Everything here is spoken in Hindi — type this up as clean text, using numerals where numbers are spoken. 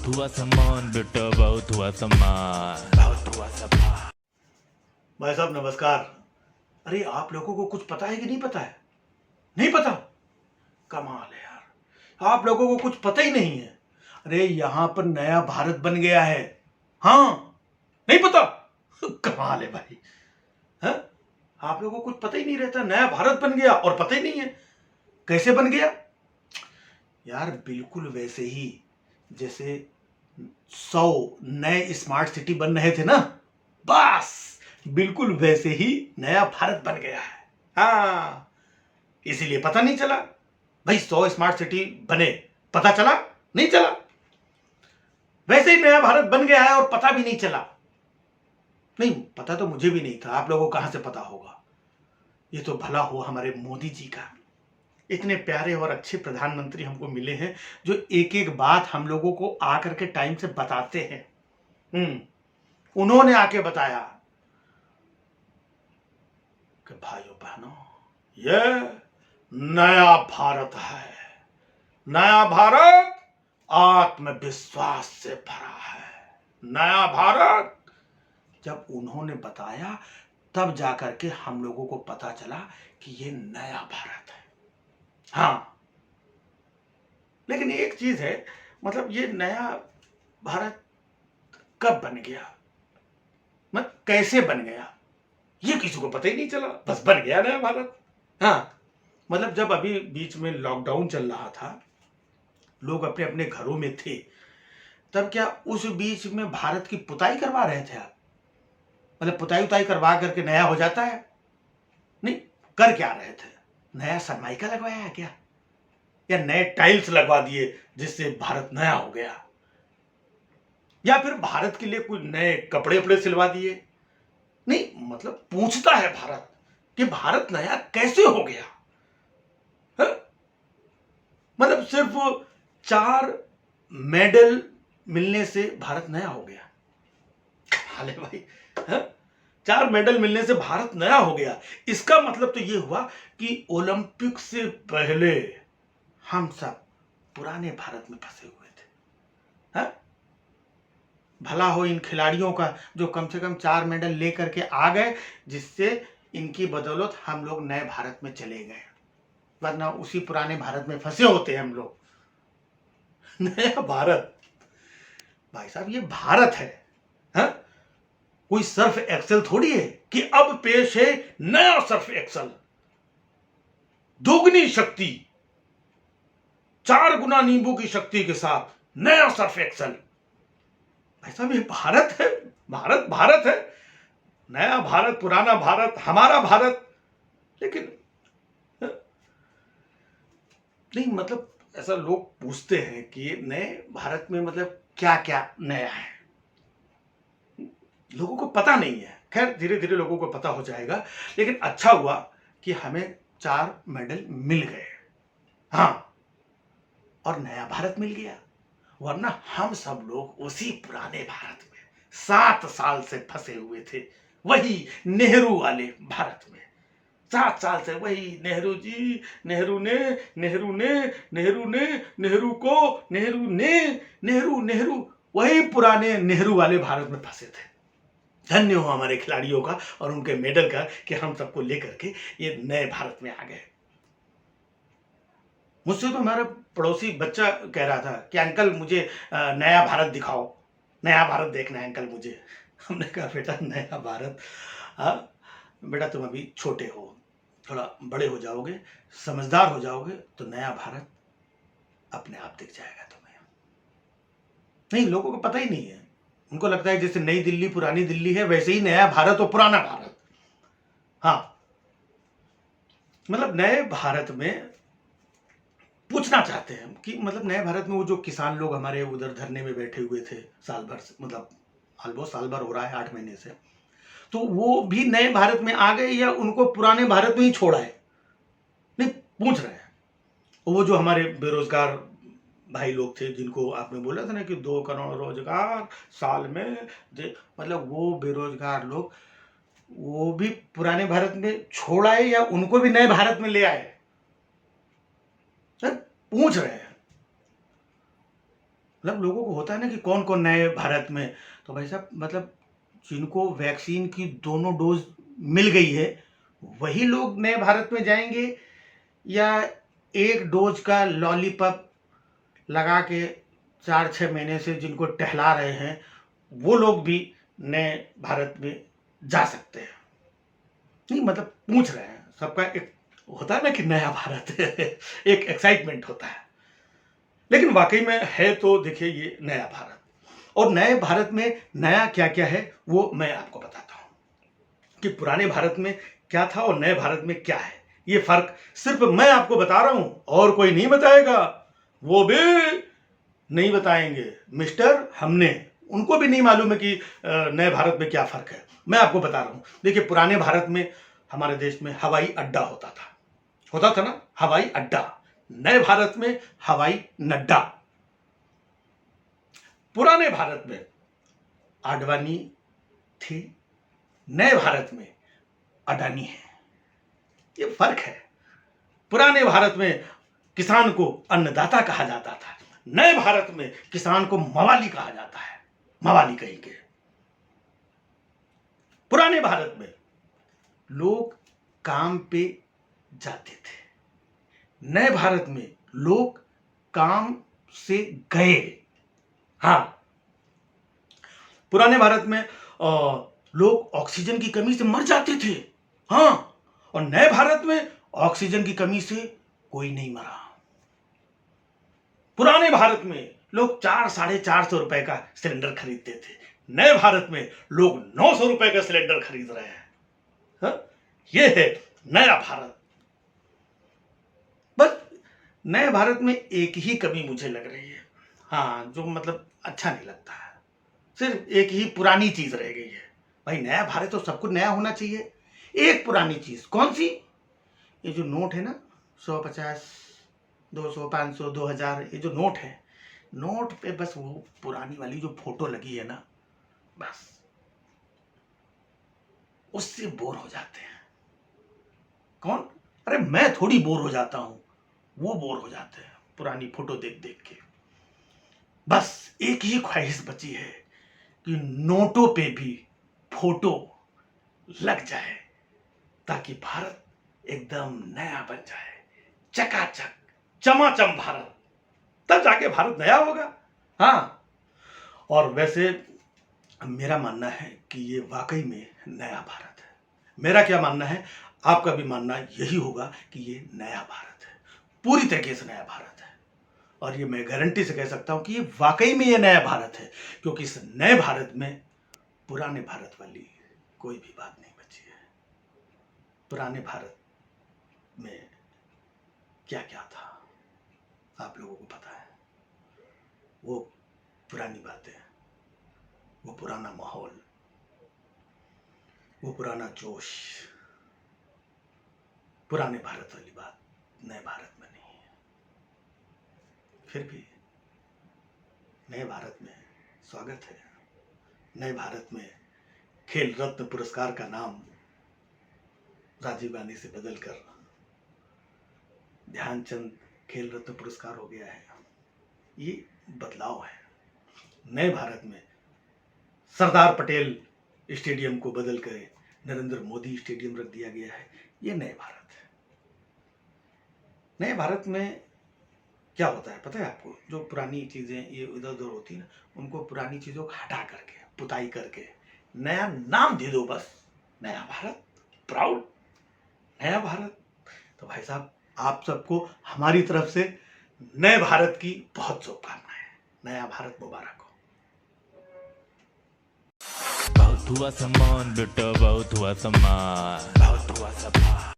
बहुत हुआ सामान बेटा, बहुत हुआ सामान, बहुत हुआ सामान। भाई साहब नमस्कार। अरे आप लोगों को कुछ पता है कि नहीं पता है? नहीं पता? कमाल है यार, आप लोगों को कुछ पता ही नहीं है। अरे यहां पर नया भारत बन गया है। हाँ, नहीं पता? कमाल है भाई। है? आप लोगों को कुछ पता ही नहीं रहता, नया भारत बन गया और पता ही नहीं है कैसे बन गया। यार बिल्कुल वैसे ही जैसे 100 नए स्मार्ट सिटी बन रहे थे ना, बस बिल्कुल वैसे ही नया भारत बन गया है। हाँ, इसीलिए पता नहीं चला भाई। 100 स्मार्ट सिटी बने, पता चला? नहीं चला। वैसे ही नया भारत बन गया है और पता भी नहीं चला। नहीं पता तो मुझे भी नहीं था, आप लोगों को कहां से पता होगा। ये तो भला हो हमारे मोदी जी का। इतने प्यारे और अच्छे प्रधानमंत्री हमको मिले हैं जो एक एक बात हम लोगों को आकर के टाइम से बताते हैं। उन्होंने आके बताया कि भाइयों बहनों, ये नया भारत है। नया भारत आत्मविश्वास से भरा है। नया भारत जब उन्होंने बताया तब जाकर के हम लोगों को पता चला कि ये नया भारत है। हाँ, लेकिन एक चीज है, मतलब ये नया भारत कब बन गया, मतलब कैसे बन गया, ये किसी को पता ही नहीं चला। बस बन गया नया भारत। हाँ, मतलब जब अभी बीच में लॉकडाउन चल रहा था, लोग अपने अपने घरों में थे, तब क्या उस बीच में भारत की पुताई करवा रहे थे आप? मतलब पुताई उताई करवा करके नया हो जाता है? नहीं, कर क्या रहे थे? नया सनमाइका लगवाया है क्या, या नए टाइल्स लगवा दिए जिससे भारत नया हो गया, या फिर भारत के लिए कोई नए कपड़े उपड़े सिलवा दिए? नहीं, मतलब पूछता है भारत कि भारत नया कैसे हो गया है? मतलब सिर्फ 4 मेडल मिलने से भारत नया हो गया? हाले भाई, है? 4 मेडल मिलने से भारत नया हो गया, इसका मतलब तो ये हुआ कि ओलंपिक से पहले हम सब पुराने भारत में फंसे हुए थे। है? भला हो इन खिलाड़ियों का जो कम से कम 4 मेडल लेकर के आ गए, जिससे इनकी बदौलत हम लोग नए भारत में चले गए, वरना उसी पुराने भारत में फंसे होते हम लोग। नया भारत, भाई साहब ये भारत है, है? कोई सर्फ एक्सेल थोड़ी है कि अब पेश है नया सर्फ एक्सेल, दोगुनी शक्ति, 4 गुना नींबू की शक्ति के साथ नया सर्फ एक्सेल। भाई साहब ये भारत है, भारत भारत है। नया भारत, पुराना भारत, हमारा भारत। लेकिन नहीं, मतलब ऐसा लोग पूछते हैं कि नए भारत में मतलब क्या क्या नया है, लोगों को पता नहीं है। खैर धीरे धीरे लोगों को पता हो जाएगा, लेकिन अच्छा हुआ कि हमें 4 मेडल मिल गए। हाँ, और नया भारत मिल गया, वरना हम सब लोग उसी पुराने भारत में 7 साल से फंसे हुए थे, वही नेहरू वाले भारत में। 7 साल से वही नेहरू जी, नेहरू ने, नेहरू ने, नेहरू ने, नेहरू को, नेहरू ने, नेहरू नेहरू, वही पुराने नेहरू वाले भारत में फंसे थे। धन्य हो हमारे खिलाड़ियों का और उनके मेडल का कि हम सबको लेकर के ये नए भारत में आ गए। मुझसे तो हमारा पड़ोसी बच्चा कह रहा था कि अंकल मुझे नया भारत दिखाओ, नया भारत देखना है अंकल मुझे। हमने कहा बेटा नया भारत, हाँ बेटा तुम अभी छोटे हो, थोड़ा बड़े हो जाओगे, समझदार हो जाओगे तो नया भारत अपने आप दिख जाएगा तुम्हें। नहीं, लोगों को पता ही नहीं है। उनको लगता है जैसे नई दिल्ली पुरानी दिल्ली है, वैसे ही नया भारत और पुराना भारत। हाँ, मतलब नए भारत में पूछना चाहते हैं कि मतलब नए भारत में वो जो किसान लोग हमारे उधर धरने में बैठे हुए थे साल भर से, मतलब ऑलमोस्ट साल भर हो रहा है, 8 महीने से, तो वो भी नए भारत में आ गए या उनको पुराने भारत में ही छोड़ा है? नहीं, पूछ रहे हैं। वो जो हमारे बेरोजगार भाई लोग थे जिनको आपने बोला था ना कि 2 करोड़ रोजगार साल में मतलब वो बेरोजगार लोग, वो भी पुराने भारत में छोड़ आए या उनको भी नए भारत में ले आए? पूछ रहे हैं। मतलब लोगों को होता है ना कि कौन कौन नए भारत में, तो भाई साहब मतलब जिनको वैक्सीन की दोनों डोज मिल गई है वही लोग नए भारत में जाएंगे, या एक डोज का लॉलीपॉप लगा के 4-6 महीने से जिनको टहला रहे हैं वो लोग भी नए भारत में जा सकते हैं? नहीं मतलब पूछ रहे हैं, सबका एक होता है ना कि नया भारत एक एक्साइटमेंट होता है, लेकिन वाकई में है तो देखिए ये नया भारत। और नए भारत में नया क्या क्या है वो मैं आपको बताता हूं कि पुराने भारत में क्या था और नए भारत में क्या है। ये फर्क सिर्फ मैं आपको बता रहा हूं और कोई नहीं बताएगा, वो भी नहीं बताएंगे मिस्टर, हमने उनको भी नहीं मालूम है कि नए भारत में क्या फर्क है। मैं आपको बता रहा हूं, देखिए पुराने भारत में हमारे देश में हवाई अड्डा होता था ना, हवाई अड्डा। नए भारत में हवाई नड्डा। पुराने भारत में आडवाणी थे, नए भारत में अडानी है। ये फर्क है। पुराने भारत में किसान को अन्नदाता कहा जाता था, नए भारत में किसान को मवाली कहा जाता है, मवाली कहीं के। पुराने भारत में लोग काम पे जाते थे, नए भारत में लोग काम से गए। हाँ, पुराने भारत में लोग ऑक्सीजन की कमी से मर जाते थे। हाँ, और नए भारत में ऑक्सीजन की कमी से कोई नहीं मरा। पुराने भारत में लोग 400-450 रुपए का सिलेंडर खरीदते थे, नए भारत में लोग 900 रुपए का सिलेंडर खरीद रहे हैं। हाँ? ये है नया भारत। बस नए भारत में एक ही कमी मुझे लग रही है, हाँ, जो मतलब अच्छा नहीं लगता है, सिर्फ एक ही पुरानी चीज रह गई है। भाई नया भारत तो सब कुछ नया होना चाहिए। एक पुरानी चीज कौन सी? ये जो नोट है ना, 100, 50, 200, 500, 2000, ये जो नोट है, नोट पे बस वो पुरानी वाली जो फोटो लगी है ना, बस उससे बोर हो जाते हैं। कौन? अरे मैं थोड़ी बोर हो जाता हूं, वो बोर हो जाते हैं पुरानी फोटो देख देख के। बस एक ही ख्वाहिश बची है कि नोटों पे भी फोटो लग जाए ताकि भारत एकदम नया बन जाए, चकाचक चमाचम भारत। तब जाके भारत नया होगा। हाँ, और वैसे मेरा मानना है कि ये वाकई में नया भारत है। मेरा क्या मानना है, आपका भी मानना यही होगा कि ये नया भारत है, पूरी तरीके से नया भारत है। और ये मैं गारंटी से कह सकता हूं कि ये वाकई में ये नया भारत है, क्योंकि इस नए भारत में पुराने भारत वाली कोई भी बात नहीं बची है। पुराने भारत में क्या क्या था आप लोगों को पता है। वो पुरानी बातें, वो पुराना माहौल, वो पुराना जोश, पुराने भारत वाली बात नए भारत में नहीं है। फिर भी नए भारत में स्वागत है। नए भारत में खेल रत्न पुरस्कार का नाम राजीव गांधी से बदलकर ध्यानचंद खेल रत्न पुरस्कार हो गया है। ये बदलाव है। नए भारत में सरदार पटेल स्टेडियम को बदलकर नरेंद्र मोदी स्टेडियम रख दिया गया है। ये नए भारत है। नए भारत में क्या होता है पता है आपको? जो पुरानी चीजें ये इधर उधर होती है ना, उनको पुरानी चीजों को हटा करके, पुताई करके नया नाम दे दो, बस नया भारत, प्राउड नया भारत। तो भाई साहब आप सबको हमारी तरफ से नए भारत की बहुत शुभकामनाएं। नया भारत मुबारक हो। बहुत हुआ सम्मान बेटा, बहुत हुआ सम्मान, बहुत हुआ सम्मान।